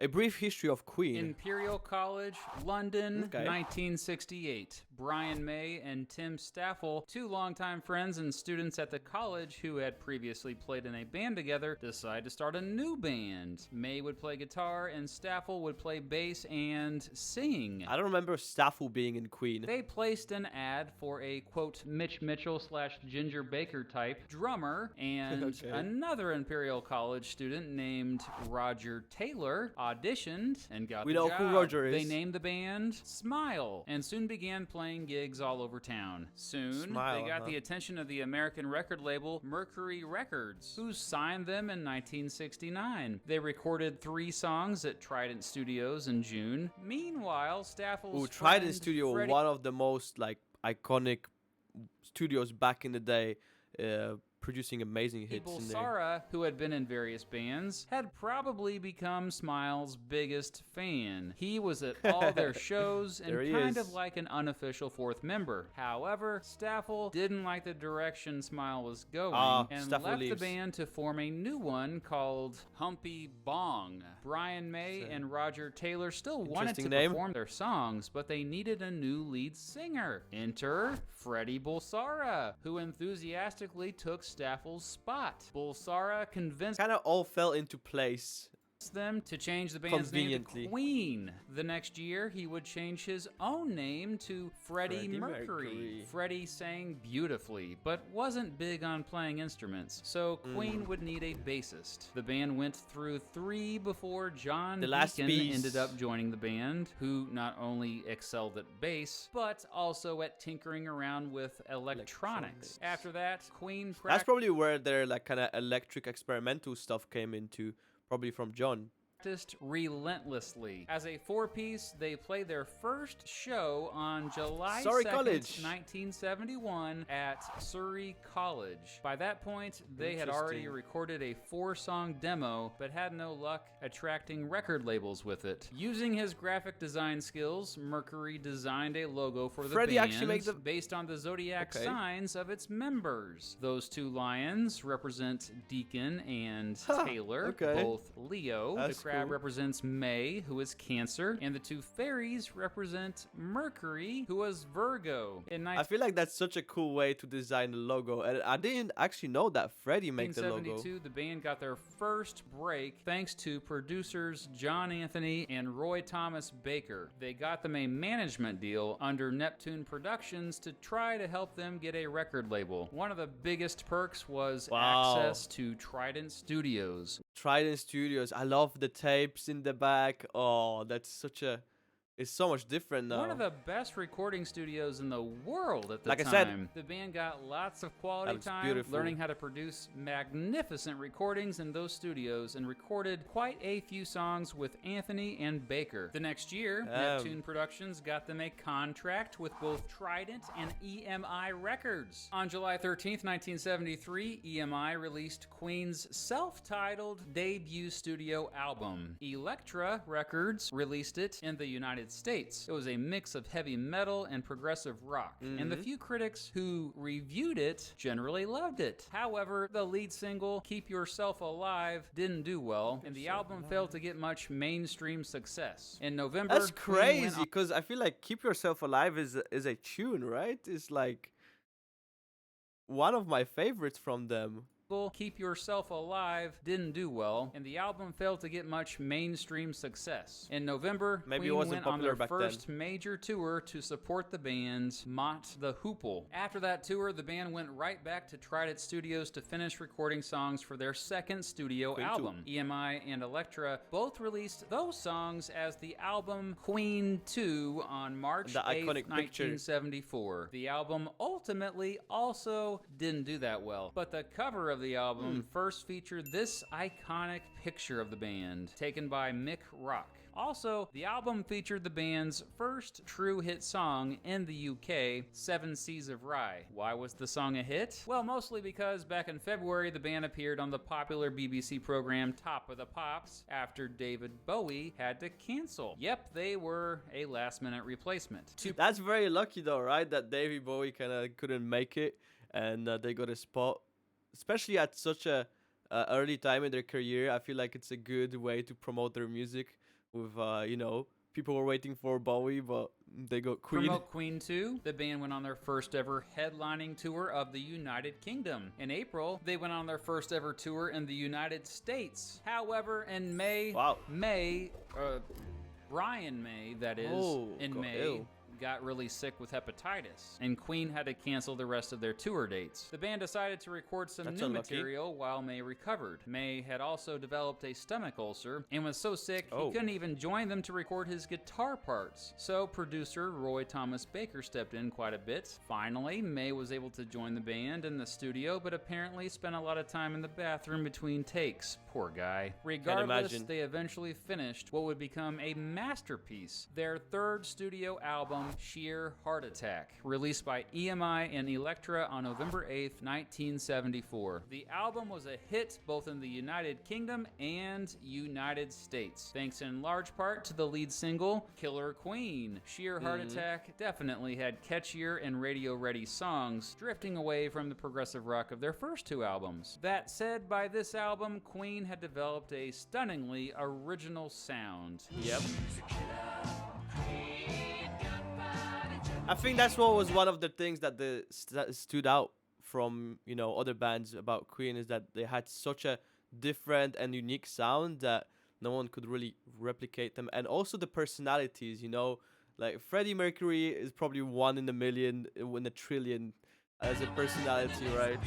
A brief history of Queen. Imperial College, London, Okay. 1968. Brian May and Tim Staffel, two longtime friends and students at the college who had previously played in a band together, decided to start a new band. May would play guitar and Staffel would play bass and sing. I don't remember Staffel being in Queen. They placed an ad for a, quote, Mitch Mitchell / Ginger Baker type drummer, and Okay. another Imperial College student named Roger Taylor auditioned and got We the know job. who Roger is. They named the band Smile and soon began playing gigs all over town. Soon, Smile, they got huh? the attention of the American record label Mercury Records, who signed them in 1969. They recorded 3 songs at Trident Studios in June. Meanwhile, Staffel's Ooh, Trident friend Studio, Freddie- one of the most like iconic studios back in the day, producing amazing hits in there. Bulsara, who had been in various bands, had probably become Smile's biggest fan. He was at all their shows and There he kind is. of like an unofficial fourth member. However, Staffel didn't like the direction Smile was going and Staffel left leaves. the band to form a new one called Humpy Bong. Brian May and Roger Taylor still wanted to Interesting name. perform their songs, but they needed a new lead singer. Enter Freddie Bulsara, who enthusiastically took Staffel's spot. Bulsara convinced Kind of all fell into place. them to change the band's name to Conveniently. Queen. The next year, he would change his own name to Freddie Freddie Mercury. Mercury. Freddie sang beautifully, but wasn't big on playing instruments, so Queen would need a bassist. The band went through 3 before John The last Deacon piece. ended up joining the band, who not only excelled at bass, but also at tinkering around with electronics. After that, Queen That's practiced probably where their like kind of electric experimental stuff came into, probably from John. relentlessly. As a 4-piece, they played their first show on July Surrey 2nd, College. 1971 at Surrey College. By that point, they had already Interesting. recorded a 4-song demo, but had no luck attracting record labels with it. Using his graphic design skills, Mercury designed a logo for the Freddie band actually made the- based on the zodiac Okay. signs of its members. Those 2 lions represent Deacon and Taylor, okay. both Leo. That's The crab cool. represents May, who is Cancer, and the 2 fairies represent Mercury, who is Virgo. In I feel like that's such a cool way to design the logo, and I didn't actually know that Freddie made the logo. 1972, the band got their first break thanks to producers John Anthony and Roy Thomas Baker. They got them a management deal under Neptune Productions to try to help them get a record label. One of the biggest perks was Wow. access to Trident Studios. Trident Studios. I love the tapes in the back. Oh, that's such a... It's so much different now. One of the best recording studios in the world at the Like I time. said, The band got lots of that quality looks time, beautiful. learning how to produce magnificent recordings in those studios, and recorded quite a few songs with Anthony and Baker. The next year, Neptune Productions got them a contract with both Trident and EMI Records. On July 13th, 1973, EMI released Queen's self-titled debut studio album. Elektra Records released it in the United States. It was a mix of heavy metal and progressive rock, and the few critics who reviewed it generally loved it. However, the lead single, Keep Yourself Alive, didn't do well, and the album failed to get much mainstream success. In November, That's Queen went crazy, because I feel like Keep Yourself Alive is a tune, right? It's like one of my favorites from them. Keep Yourself Alive didn't do well, and the album failed to get much mainstream success. In November, Maybe it Queen wasn't went on popular their back then. first major tour to support the band Mott the Hoople. After that tour, the band went right back to Trident Studios to finish recording songs for their second studio Queen album. EMI and Elektra both released those songs as the album Queen 2 on March The 8th, iconic picture. 1974. The album ultimately also didn't do that well, but the cover of the album first featured this iconic picture of the band, taken by Mick Rock. Also, the album featured the band's first true hit song in the UK, Seven Seas of Rye. Why was the song a hit? Well, mostly because back in February, the band appeared on the popular BBC program Top of the Pops after David Bowie had to cancel. Yep, they were a last-minute replacement. That's very lucky though, right? That David Bowie kind of couldn't make it, and they got a spot, especially at such a early time in their career. I feel like it's a good way to promote their music, with people were waiting for Bowie, but they got Queen. Promote Queen 2, the band went on their first ever headlining tour of the United Kingdom. In April, they went on their first ever tour in the United States. However, in May, Wow. Brian May, that is, in May, ill. got really sick with hepatitis, and Queen had to cancel the rest of their tour dates. The band decided to record some That's new unlucky. material while May recovered. May had also developed a stomach ulcer and was so sick he couldn't even join them to record his guitar parts. So producer Roy Thomas Baker stepped in quite a bit. Finally, May was able to join the band in the studio, but apparently spent a lot of time in the bathroom between takes. Poor guy. Regardless, imagine. they eventually finished what would become a masterpiece, their third studio album, Sheer Heart Attack, released by EMI and Elektra on November 8th, 1974. The album was a hit both in the United Kingdom and United States, thanks in large part to the lead single, Killer Queen. Sheer Heart Attack definitely had catchier and radio-ready songs, drifting away from the progressive rock of their first two albums. That said, by this album, Queen had developed a stunningly original sound. Yep. I think that's what was one of the things that stood out from other bands about Queen, is that they had such a different and unique sound that no one could really replicate them, and also the personalities. Like Freddie Mercury is probably one in a million, in a trillion, as a personality, right?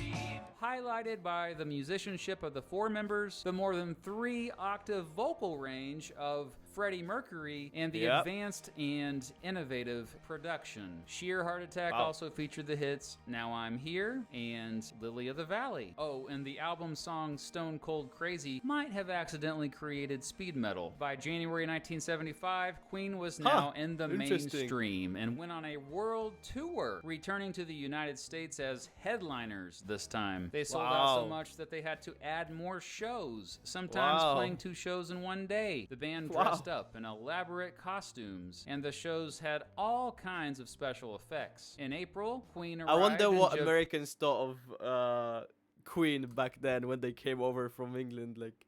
Highlighted by the musicianship of the four members, the more than 3-octave vocal range of Freddie Mercury, and the advanced and innovative production. Sheer Heart Attack also featured the hits Now I'm Here and Lily of the Valley. Oh, and the album song Stone Cold Crazy might have accidentally created speed metal. By January 1975, Queen was now in the mainstream and went on a world tour, returning to the United States as headliners this time. They sold out so much that they had to add more shows, sometimes playing 2 shows in one day. The band dressed up in elaborate costumes, and the shows had all kinds of special effects. In April, Queen arrived. I wonder what Americans thought of Queen back then when they came over from England. Like,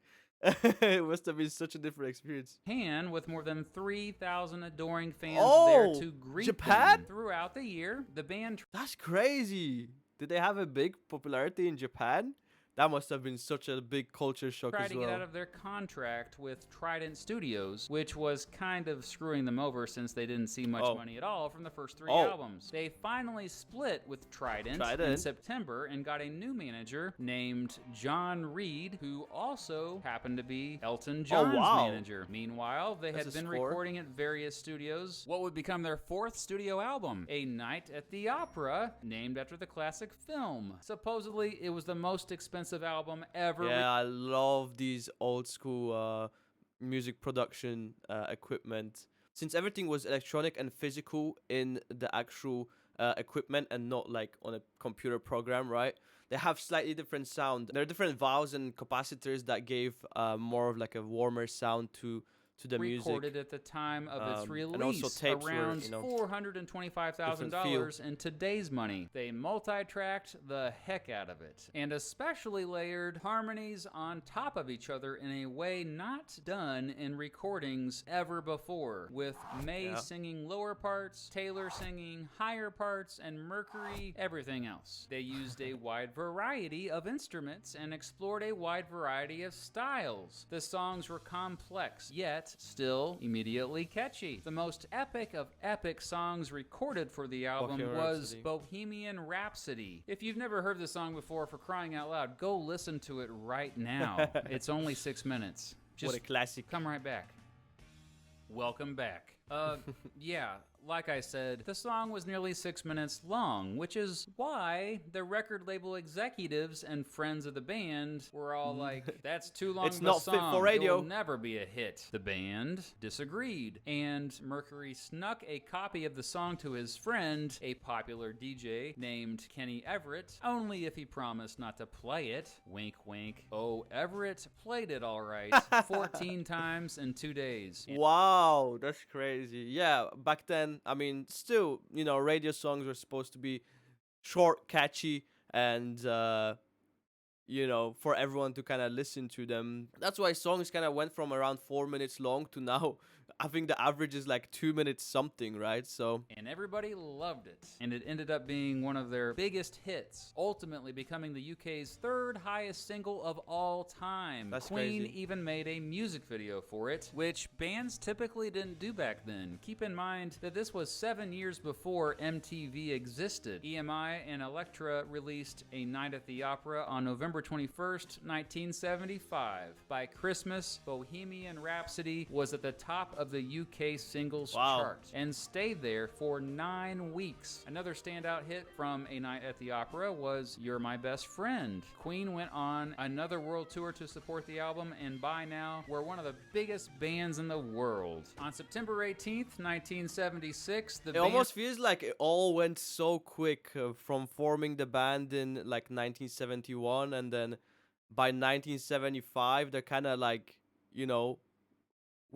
it must have been such a different experience. Japan, with more than 3,000 adoring fans there to greet them throughout the year. The band. That's crazy. Did they have a big popularity in Japan? That must have been such a big culture shock as well. Tried to get out of their contract with Trident Studios, which was kind of screwing them over since they didn't see much money at all from the first 3 albums. They finally split with Trident in September and got a new manager named John Reed, who also happened to be Elton John's manager. Meanwhile, they had been recording at various studios what would become their 4th studio album, A Night at the Opera, named after the classic film. Supposedly, it was the most expensive album ever. Yeah, I love these old school music production equipment. Since everything was electronic and physical in the actual equipment and not like on a computer program, right? They have slightly different sound. There are different valves and capacitors that gave more of like a warmer sound to the music. Recorded at the time of its release, and also tapes around were, $425,000 in today's money. They multi-tracked the heck out of it, and especially layered harmonies on top of each other in a way not done in recordings ever before, with May singing lower parts, Taylor singing higher parts, and Mercury everything else. They used a wide variety of instruments and explored a wide variety of styles. The songs were complex, yet still immediately catchy. The most epic of epic songs recorded for the album was Bohemian Rhapsody. If you've never heard the song before, for crying out loud, go listen to it right now. It's only 6 minutes. What a classic. Come right back. Welcome back. Yeah, like I said, the song was nearly 6 minutes long, which is why the record label executives and friends of the band were all like, that's too long It's of a not song. fit for radio. It will never be a hit. The band disagreed, and Mercury snuck a copy of the song to his friend, a popular DJ named Kenny Everett, only if he promised not to play it. Wink, wink. Oh, Everett played it all right 14 times in 2 days. Wow, that's crazy. Yeah, back then, I mean, still, radio songs were supposed to be short, catchy, and for everyone to kind of listen to them. That's why songs kind of went from around 4 minutes long to now, I think the average is like 2 minutes something, right? So. And everybody loved it. And it ended up being one of their biggest hits, ultimately becoming the UK's third highest single of all time. That's Queen crazy. even made a music video for it, which bands typically didn't do back then. Keep in mind that this was 7 years before MTV existed. EMI and Elektra released A Night at the Opera on November 21st, 1975. By Christmas, Bohemian Rhapsody was at the top of the UK singles chart and stayed there for 9 weeks. Another standout hit from A Night at the Opera was You're My Best Friend. Queen went on another world tour to support the album, and by now, we're one of the biggest bands in the world. On September 18th, 1976, the It band... almost feels like it all went so quick from forming the band in like 1971, and then by 1975 they're kind of like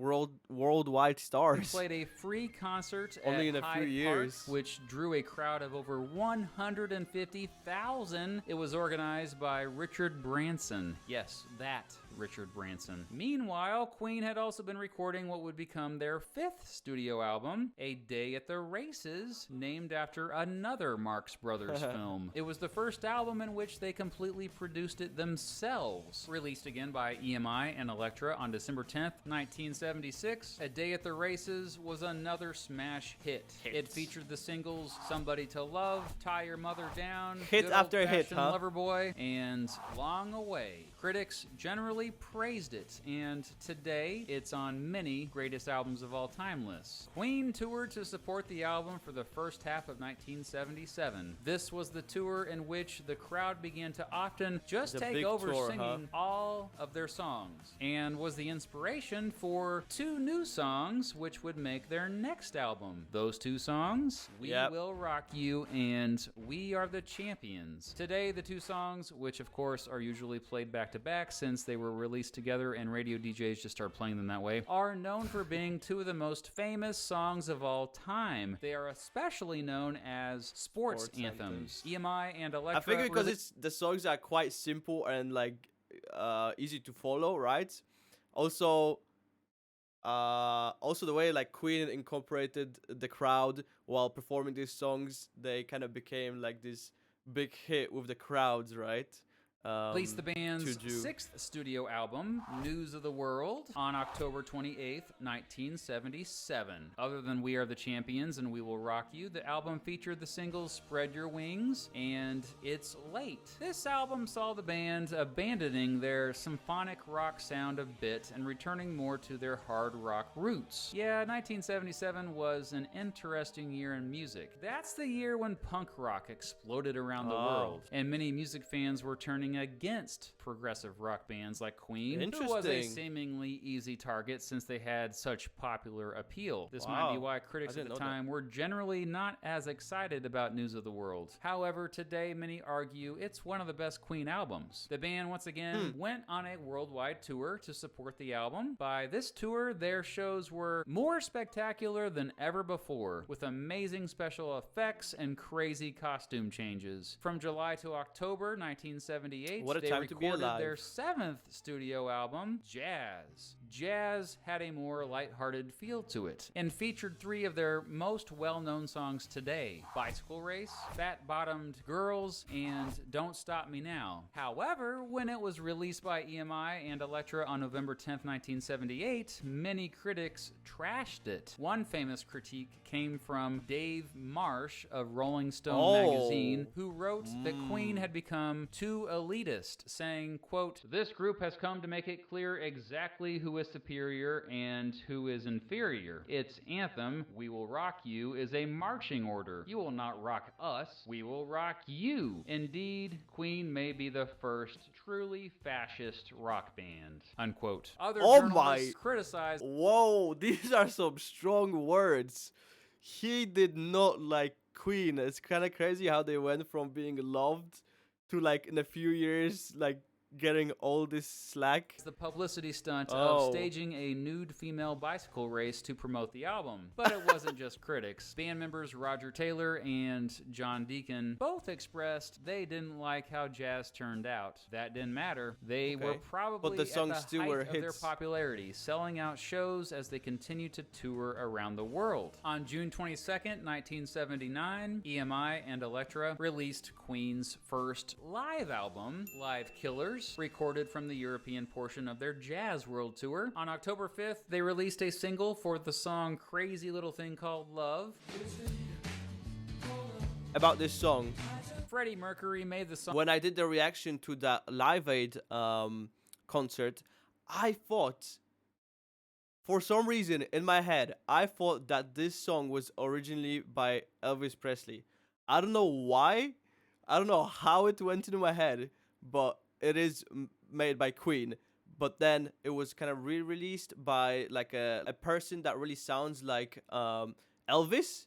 worldwide stars. played a free concert Only at in a few Hyde years. Park, which drew a crowd of over 150,000. It was organized by Richard Branson. Yes, that Richard Branson. Meanwhile, Queen had also been recording what would become their 5th studio album, A Day at the Races, named after another Marx Brothers film. It was the first album in which they completely produced it themselves. Released again by EMI and Elektra on December 10th, 1976, A Day at the Races was another smash hit. It featured the singles Somebody to Love, Tie Your Mother Down, Hit Good after hit, Old-Fashioned huh? Loverboy, and Long Away. Critics generally praised it, and today it's on many greatest albums of all time lists. Queen toured to support the album for the first half of 1977. This was the tour in which the crowd began to often just The take big over tour, singing all of their songs, and was the inspiration for 2 new songs which would make their next album. Those 2 songs, We Will Rock You and We Are the Champions. Today, the 2 songs, which of course are usually played back to back since they were released together and radio DJs just started playing them that way, are known for being 2 of the most famous songs of all time. They are especially known as sports anthems. EMI and Elektra... I think because the songs are quite simple and like easy to follow, right? Also the way like Queen incorporated the crowd while performing these songs, they kind of became like this big hit with the crowds, right? Released the band's 6th studio album, News of the World, on October 28th, 1977. Other than We Are the Champions and We Will Rock You, the album featured the singles Spread Your Wings and It's Late. This album saw the band abandoning their symphonic rock sound a bit and returning more to their hard rock roots. Yeah, 1977 was an interesting year in music. That's the year when punk rock exploded around the world, and many music fans were turning against progressive rock bands like Queen, who was a seemingly easy target since they had such popular appeal. This might be why critics at the time were generally not as excited about News of the World. However, today many argue it's one of the best Queen albums. The band once again went on a worldwide tour to support the album. By this tour, their shows were more spectacular than ever before, with amazing special effects and crazy costume changes. From July to October 1978, they recorded their 7th studio album, Jazz. Jazz had a more lighthearted feel to it and featured 3 of their most well-known songs today: Bicycle Race, Fat Bottomed Girls, and Don't Stop Me Now. However, when it was released by EMI and Elektra on November 10th, 1978, many critics trashed it. One famous critique came from Dave Marsh of Rolling Stone magazine, who wrote that Queen had become too elitist, saying, quote, "This group has come to make it clear exactly who is superior and who is inferior. Its anthem, We Will Rock You, is a marching order. You will not rock us. We will rock you. Indeed, Queen may be the first truly fascist rock band." Unquote. Other journalists criticized... Whoa, these are some strong words. He did not like Queen. It's kind of crazy how they went from being loved to, like, in a few years, like, getting all this slack? It's the publicity stunt Oh. of staging a nude female bicycle race to promote the album. But it wasn't just critics. Band members Roger Taylor and John Deacon both expressed they didn't like how Jazz turned out. That didn't matter. They were probably the songs at the still height were of their hits. popularity, selling out shows as they continued to tour around the world. On June 22nd, 1979, EMI and Elektra released Queen's first live album, Live Killers, recorded from the European portion of their Jazz World Tour. On October 5th, they released a single for the song Crazy Little Thing Called Love. About this song, Freddie Mercury made the song. when I did the reaction to that Live Aid concert, I thought, for some reason in my head, I thought that this song was originally by Elvis Presley. I don't know why. I don't know how it went into my head, but it is made by Queen. But then it was kind of re-released by like a person that really sounds like Elvis.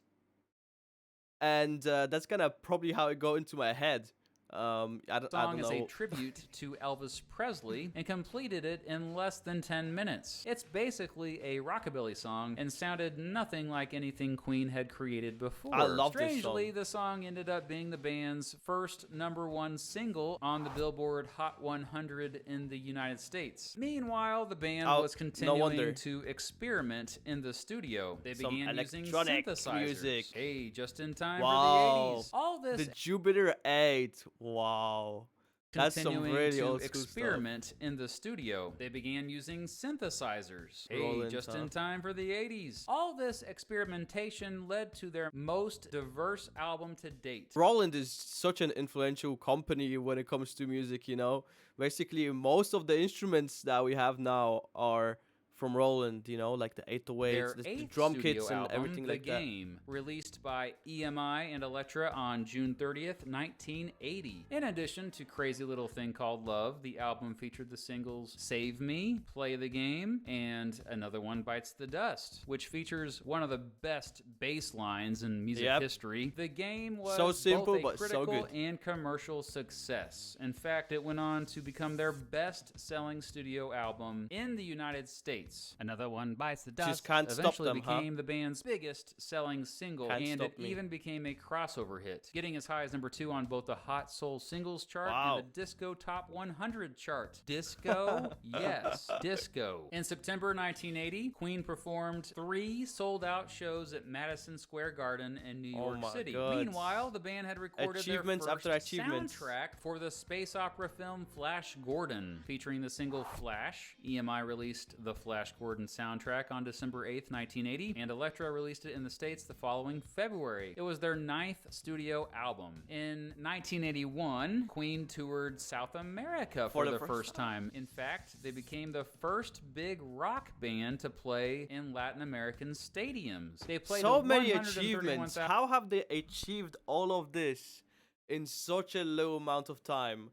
And that's kind of probably how it got into my head. I don't Song is know. a tribute to Elvis Presley and completed it in less than 10 minutes. It's basically a rockabilly song and sounded nothing like anything Queen had created before. I love this Strangely, song. the song ended up being the band's first #1 single on the Billboard Hot 100 in the United States. Meanwhile, the band was continuing to experiment in the studio. They Some began using electronic synthesizers. music. Hey, just in time Wow. for the 80s. All this The Jupiter 8. Wow. That's some continuing really to old school stuff. experiment in the studio. They began using synthesizers. Hey, Rolling just in stuff. time for the 80s. All this experimentation led to their most diverse album to date. Roland is such an influential company when it comes to music, you know. Basically, most of the instruments that we have now are from Roland, you know, like the 808s, Their the eighth drum studio kits, and album, everything The like that. Game, released by EMI and Elektra on June 30th, 1980. In addition to Crazy Little Thing Called Love, the album featured the singles Save Me, Play the Game, and Another One Bites the Dust, which features one of the best bass lines in music history. The Game was So simple, both a but so critical good. and commercial success. In fact, it went on to become their best-selling studio album in the United States. Another One Bites the Dust Just can't stop eventually them, huh? became the band's biggest-selling single, Can't and stop it me. even became a crossover hit, getting as high as #2 on both the Hot Soul Singles chart Wow. and the Disco Top 100 chart. Disco? Yes, disco. In September 1980, Queen performed 3 sold-out shows at Madison Square Garden in New Oh York my City. God. Meanwhile, the band had recorded Achievements their first after achievements. soundtrack for the space opera film Flash Gordon, featuring the single Flash. EMI released the Flash Gordon soundtrack on December 8th, 1980, and Elektra released it in the States the following February. It was their 9th studio album. In 1981, Queen toured South America for the first time. In fact, they became the first big rock band to play in Latin American stadiums. They played So to many 131,000 achievements. How have they achieved all of this in such a low amount of time?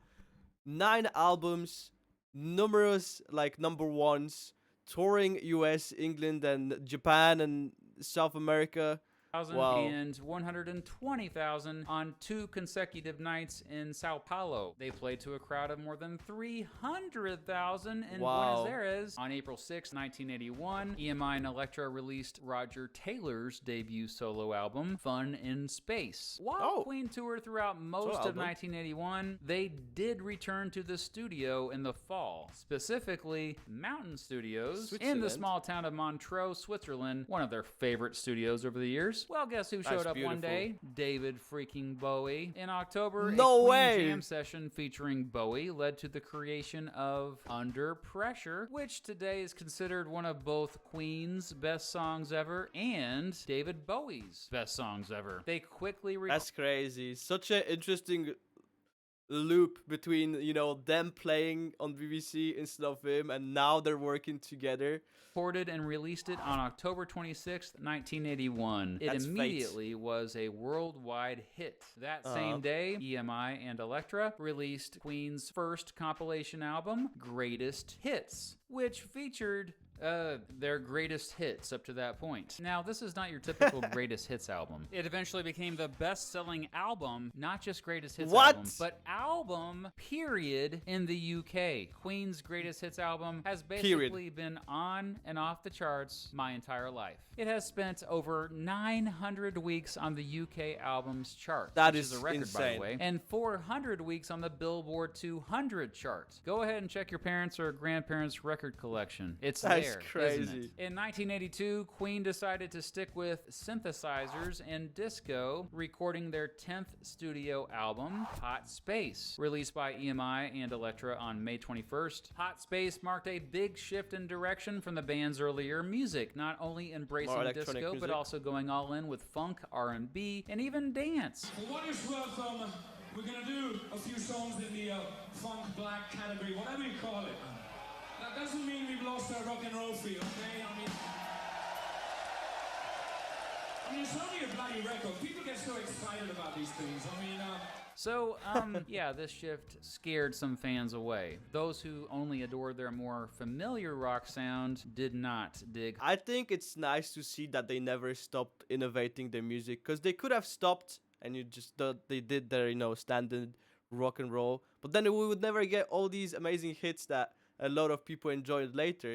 9 albums, numerous like #1s, touring US, England, and Japan and South America. Wow. and 120,000 on 2 consecutive nights in Sao Paulo. They played to a crowd of more than 300,000 in Wow. Buenos Aires. On April 6, 1981, EMI and Elektra released Roger Taylor's debut solo album, Fun in Space. While Queen toured throughout most of 1981, they did return to the studio in the fall, specifically Mountain Studios in the small town of Montreux, Switzerland, one of their favorite studios over the years. Well, guess who showed up one day? David freaking Bowie. In October, No a Queen way! jam session featuring Bowie led to the creation of Under Pressure, which today is considered one of both Queen's best songs ever and David Bowie's best songs ever. They quickly That's crazy. Such an interesting loop between, you know, them playing on BBC instead of him, and now they're working together. recorded and released it on October 26th, 1981. It That's immediately was a worldwide hit. That same day, EMI and Elektra released Queen's first compilation album, Greatest Hits, which featured Their greatest hits up to that point. Now, this is not your typical greatest hits album. It eventually became the best-selling album, not just greatest hits album, but album, period, in the UK. Queen's greatest hits album has basically been on and off the charts my entire life. It has spent over 900 weeks on the UK albums chart. That is a record, insane. by the way. And 400 weeks on the Billboard 200 chart. Go ahead and check your parents' or grandparents' record collection. It's there, crazy. isn't it? In 1982, Queen decided to stick with synthesizers and disco, recording their 10th studio album, Hot Space. Released by EMI and Elektra on May 21st, Hot Space marked a big shift in direction from the band's earlier music, not only embracing disco, music, but also going all in with funk, R&B, and even dance. For what it's worth, we're going to do a few songs in the funk black category, whatever you call it. That doesn't mean we've lost our rock and roll feel, okay? I mean, it's only a bloody record. People get so excited about these things. Yeah, this shift scared some fans away. Those who only adored their more familiar rock sound did not dig. I think it's nice to see that they never stopped innovating their music, because they could have stopped and they did their, standard rock and roll, but then we would never get all these amazing hits that a lot of people enjoyed later,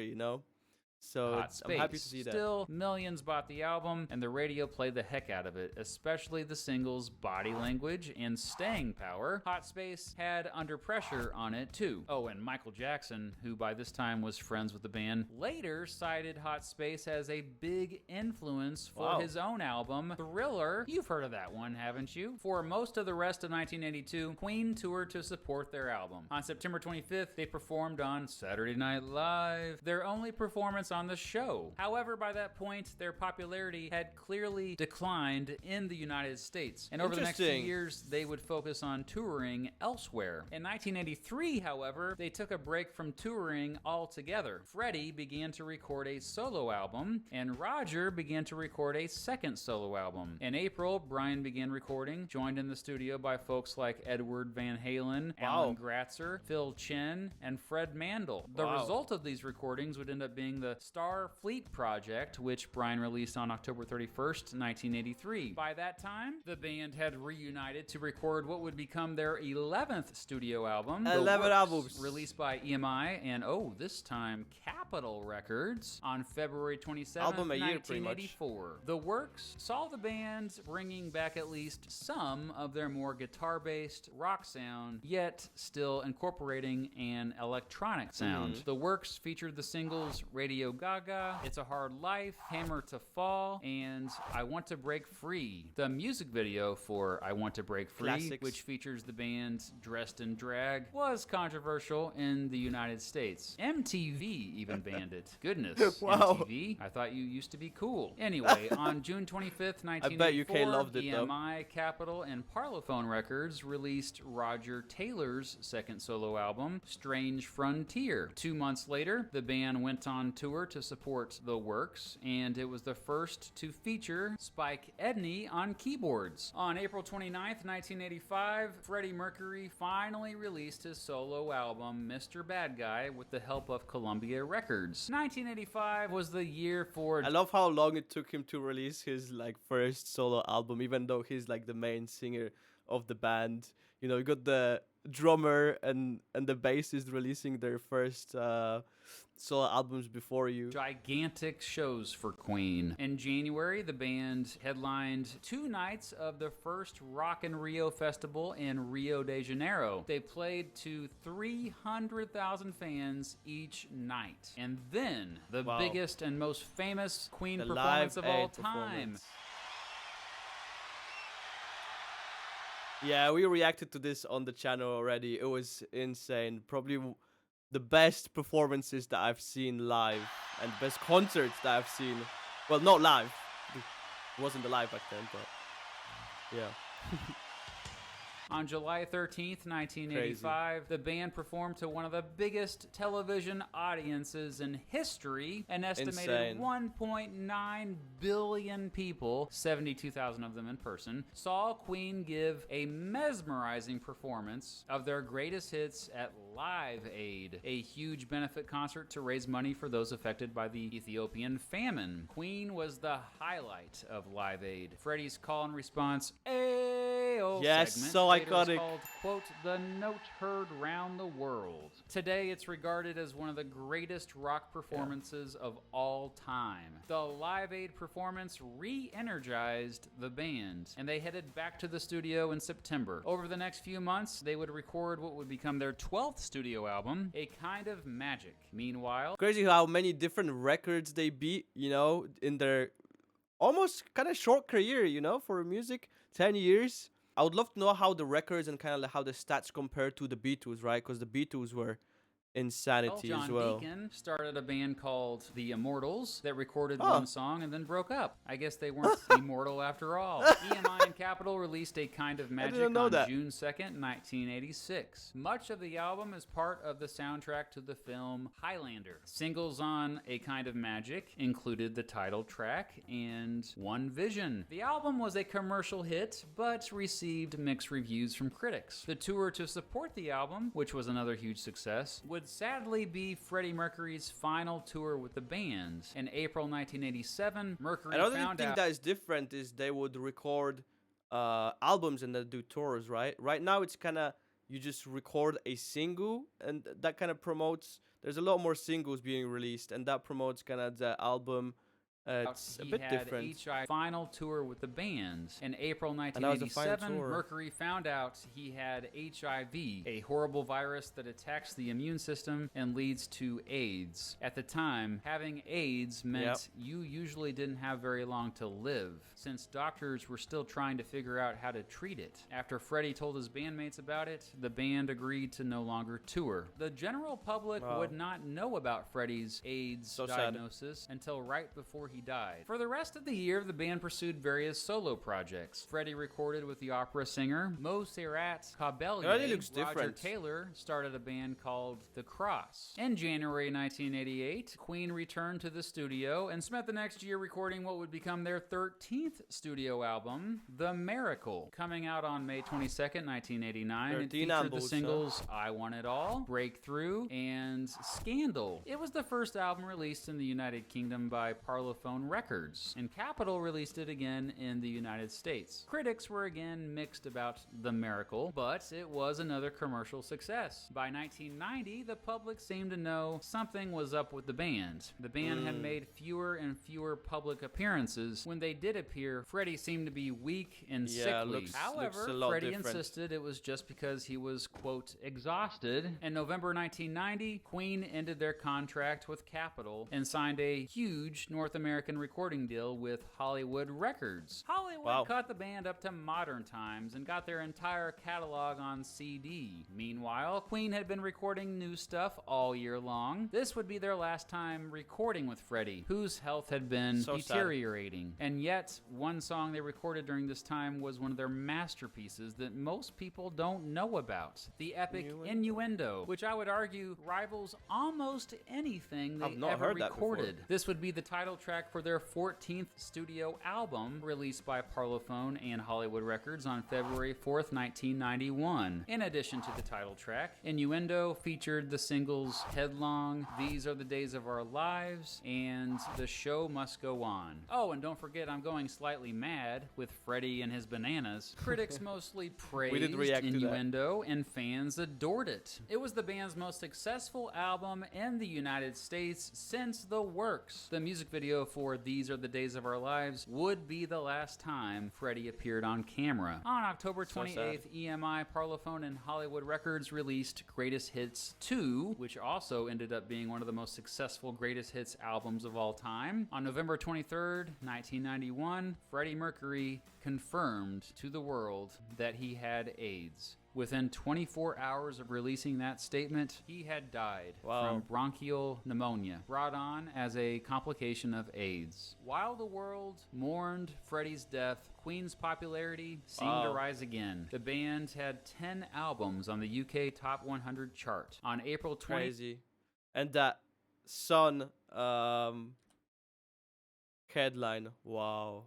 So I'm happy to see that. Still, millions bought the album, and the radio played the heck out of it, especially the singles Body Language and Staying Power. Hot Space had Under Pressure on it, too. Oh, and Michael Jackson, who by this time was friends with the band, later cited Hot Space as a big influence for his own album, Thriller. You've heard of that one, haven't you? For most of the rest of 1982, Queen toured to support their album. On September 25th, they performed on Saturday Night Live, their only performance on the show. However, by that point, their popularity had clearly declined in the United States, and over the next few years, they would focus on touring elsewhere. In 1983, however, they took a break from touring altogether. Freddie began to record a solo album, and Roger began to record a second solo album. In April, Brian began recording, joined in the studio by folks like Edward Van Halen, Alan Gratzer, Phil Chen, and Fred Mandel. The result of these recordings would end up being the Starfleet Project, which Brian released on October 31st, 1983. By that time, the band had reunited to record what would become their 11th studio album. 11 albums. Released by EMI and, this time, Capitol Records on February 27th, album a year, 1984. The Works saw the band bringing back at least some of their more guitar-based rock sound, yet still incorporating an electronic sound. The Works featured the singles Radio Gaga, It's a Hard Life, Hammer to Fall, and I Want to Break Free. The music video for I Want to Break Free, which features the band dressed in drag, was controversial in the United States. MTV even banned it. Goodness, MTV. I thought you used to be cool. Anyway, on June 25th, 1984, I bet UK loved it, EMI, Capitol, and Parlophone Records released Roger Taylor's second solo album, Strange Frontier. 2 months later, the band went on tour to support The Works, and it was the first to feature Spike Edney on keyboards. On April 29th, 1985, Freddie Mercury finally released his solo album, Mr. Bad Guy, with the help of Columbia Records. 1985 was the year for... I love how long it took him to release his first solo album, even though he's the main singer of the band. You got the drummer and the bassist releasing their first solo albums before you. Gigantic shows for Queen. In January, the band headlined 2 nights of the first Rock in Rio festival in Rio de Janeiro. They played to 300,000 fans each night. And then, the biggest and most famous Queen performance of all time. Yeah, we reacted to this on the channel already. It was insane. Probably the best performances that I've seen live, and the best concerts that I've seen. Well, not live. It wasn't the live back then, but yeah. On July 13th, 1985, the band performed to one of the biggest television audiences in history. An estimated Insane. 1.9 billion people, 72,000 of them in person, saw Queen give a mesmerizing performance of their greatest hits at Live Aid, a huge benefit concert to raise money for those affected by the Ethiopian famine. Queen was the highlight of Live Aid. Freddie's call and response, "Ayo" Yes, segment so later was iconic. called, quote, "the note heard round the world." Today, it's regarded as one of the greatest rock performances of all time. The Live Aid performance re-energized the band, and they headed back to the studio in September. Over the next few months, they would record what would become their 12th studio album, A Kind of Magic. Meanwhile, Crazy how many different records they beat, in their almost kind of short career, for music, 10 years. I would love to know how the records and kind of like how the stats compare to the Beatles, right? Because the Beatles were insanity John as well. Deacon started a band called The Immortals that recorded one song and then broke up. I guess they weren't immortal after all. EMI and Capitol released A Kind of Magic didn't know on that. June 2nd, 1986. Much of the album is part of the soundtrack to the film Highlander. Singles on A Kind of Magic included the title track and One Vision. The album was a commercial hit, but received mixed reviews from critics. The tour to support the album, which was another huge success, would sadly be Freddie Mercury's final tour with the band. In April 1987, Mercury Another found thing out... that is different is they would record albums and then do tours, right? Right now it's kind of you just record a single and that kind of promotes. There's a lot more singles being released and that promotes kind of the album. It's a bit different. He had final tour with the band. In April that was the final 1987, tour. Mercury found out he had HIV, a horrible virus that attacks the immune system and leads to AIDS. At the time, having AIDS meant you usually didn't have very long to live, since doctors were still trying to figure out how to treat it. After Freddie told his bandmates about it, the band agreed to no longer tour. The general public would not know about Freddie's AIDS diagnosis until right before he died. For the rest of the year, the band pursued various solo projects. Freddie recorded with the opera singer Montserrat Caballé. It looks Roger different. Taylor started a band called The Cross. In January 1988, Queen returned to the studio and spent the next year recording what would become their 13th studio album, The Miracle. Coming out on May 22nd, 1989, it 13 featured the albums, huh? singles I Want It All, Breakthrough, and Scandal. It was the first album released in the United Kingdom by Parlophone Records, and Capitol released it again in the United States. Critics were again mixed about The Miracle, but it was another commercial success. By 1990, the public seemed to know something was up with the band. The band had made fewer and fewer public appearances. When they did appear, Freddie seemed to be weak and sickly. looks However, a lot Freddie different. insisted it was just because he was, quote, exhausted. In November 1990, Queen ended their contract with Capitol and signed a huge North American recording deal with Hollywood Records. Hollywood caught the band up to modern times and got their entire catalog on CD. Meanwhile, Queen had been recording new stuff all year long. This would be their last time recording with Freddie, whose health had been deteriorating. And yet, one song they recorded during this time was one of their masterpieces that most people don't know about. The epic Innuendo, which I would argue rivals almost anything they I've not ever heard that before. recorded. This would be the title track for their 14th studio album, released by Parlophone and Hollywood Records on February 4th, 1991. In addition to the title track, Innuendo featured the singles Headlong, These Are the Days of Our Lives, and The Show Must Go On. Oh, and don't forget I'm Going Slightly Mad with Freddie and his bananas. Critics mostly praised react to that. Innuendo, and fans adored it. It was the band's most successful album in the United States since The Works. The music video for These Are the Days of Our Lives would be the last time Freddie appeared on camera. On October 28th, EMI, Parlophone, and Hollywood Records released Greatest Hits 2, which also ended up being one of the most successful Greatest Hits albums of all time. On November 23rd, 1991, Freddie Mercury confirmed to the world that he had AIDS. Within 24 hours of releasing that statement, he had died from bronchial pneumonia, brought on as a complication of AIDS. While the world mourned Freddie's death, Queen's popularity seemed to rise again. The band had 10 albums on the UK Top 100 chart. On April 20th... Crazy. And that Sun headline, wow.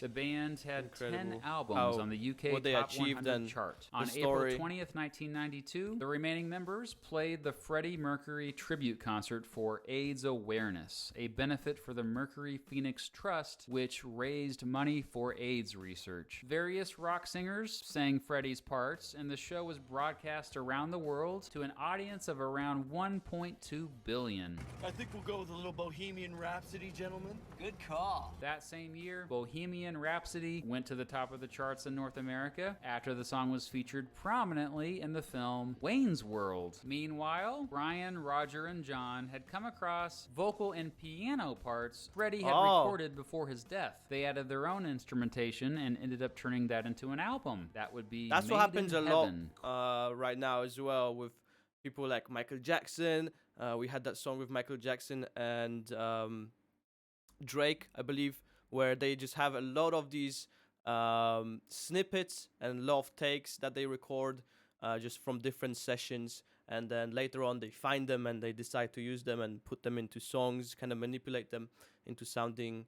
The band had incredible. 10 albums on the UK Top 100 chart. On April 20th, 1992, the remaining members played the Freddie Mercury tribute concert for AIDS awareness, a benefit for the Mercury Phoenix Trust, which raised money for AIDS research. Various rock singers sang Freddie's parts, and the show was broadcast around the world to an audience of around 1.2 billion. I think we'll go with a little Bohemian Rhapsody, gentlemen. Good call. That same year, Bohemian Rhapsody went to the top of the charts in North America after the song was featured prominently in the film Wayne's World. Meanwhile, Brian, Roger, and John had come across vocal and piano parts Freddie had recorded before his death. They added their own instrumentation and ended up turning that into an album. That would be That's Made what happens in a Heaven. lot right now as well with people like Michael Jackson. We had that song with Michael Jackson and Drake, I believe, where they just have a lot of these snippets and a lot of takes that they record just from different sessions, and then later on they find them and they decide to use them and put them into songs, kind of manipulate them into sounding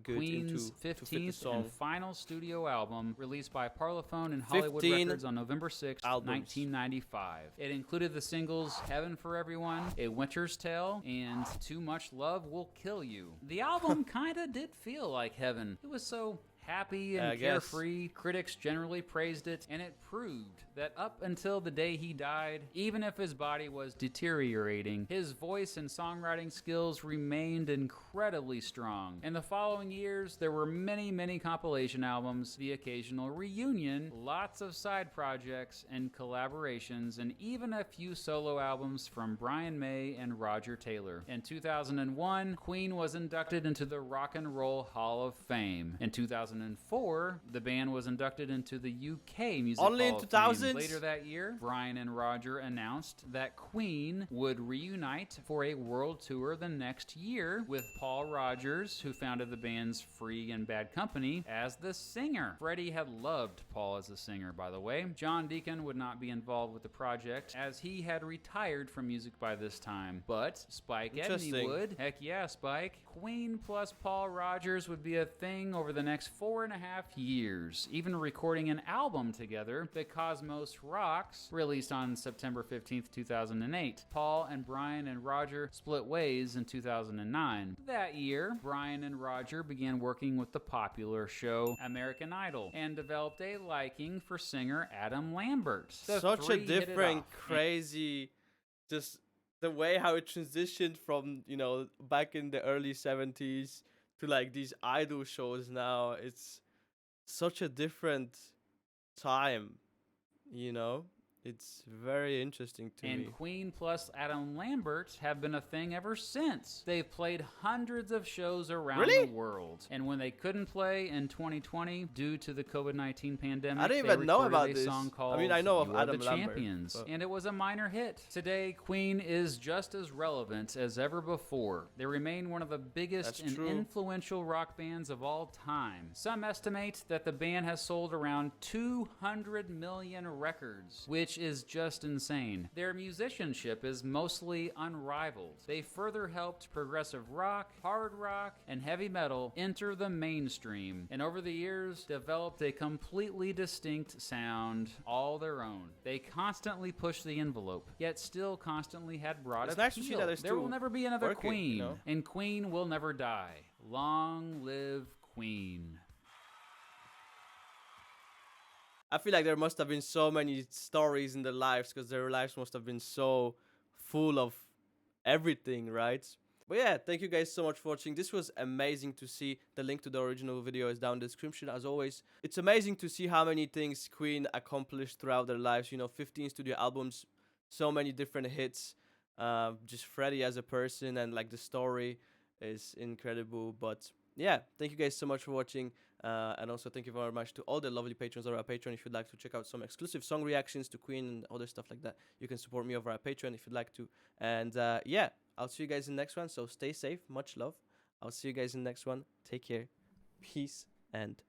good. Queen's to fit the 15th song. and final studio album, released by Parlophone and Hollywood 15 Records on November 6, albums. 1995. It included the singles Heaven for Everyone, A Winter's Tale, and Too Much Love Will Kill You. The album kinda did feel like heaven. It was so happy and carefree. Critics generally praised it, and it proved that up until the day he died, even if his body was deteriorating, his voice and songwriting skills remained incredibly strong. In the following years, there were many compilation albums, the occasional reunion, lots of side projects and collaborations, and even a few solo albums from Brian May and Roger Taylor. In 2001, Queen was inducted into the Rock and Roll Hall of Fame. In 2004, the band was inducted into the UK Music Only Hall in of Fame. 2000s? Later that year, Brian and Roger announced that Queen would reunite for a world tour the next year, with Paul Rogers, who founded the bands Free and Bad Company, as the singer. Freddie had loved Paul as a singer, by the way. John Deacon would not be involved with the project, as he had retired from music by this time. But Spike Edney would. Heck yeah, Spike. Queen plus Paul Rogers would be a thing over the next 4.5 years, even recording an album together, The Cosmos Rocks, released on September 15th, 2008. Paul and Brian and Roger split ways in 2009. That year, Brian and Roger began working with the popular show American Idol and developed a liking for singer Adam Lambert. Such a different, crazy, just the way how it transitioned from, you know, back in the early 70s to like these idol shows now. It's such a different time, you know? It's very interesting to me. And Queen plus Adam Lambert have been a thing ever since. They've played hundreds of shows around the world. And when they couldn't play in 2020 due to the COVID-19 pandemic, I didn't they even know recorded about a this. song called I mean, I know of You Are Adam the Lambert, Champions, but- and it was a minor hit. Today, Queen is just as relevant as ever before. They remain one of the biggest That's and true. influential rock bands of all time. Some estimate that the band has sold around 200 million records, which is just insane. Their musicianship is mostly unrivaled. They further helped progressive rock, hard rock, and heavy metal enter the mainstream, and over the years developed a completely distinct sound all their own. They constantly pushed the envelope, yet still constantly had broad It's appeal. nice to see that they're There will still never be another working, Queen, you know? and Queen will never die. Long live Queen. I feel like there must have been so many stories in their lives, because their lives must have been so full of everything, right? But yeah, thank you guys so much for watching. This was amazing to see. The link to the original video is down in the description as always. It's amazing to see how many things Queen accomplished throughout their lives. You know, 15 studio albums, so many different hits. Just Freddie as a person, and like the story is incredible. But yeah, thank you guys so much for watching. And also thank you very much to all the lovely patrons over our Patreon. If you'd like to check out some exclusive song reactions to Queen and other stuff like that, you can support me over our Patreon if you'd like to. And yeah, I'll see you guys in the next one. So stay safe. Much love. I'll see you guys in the next one. Take care. Peace and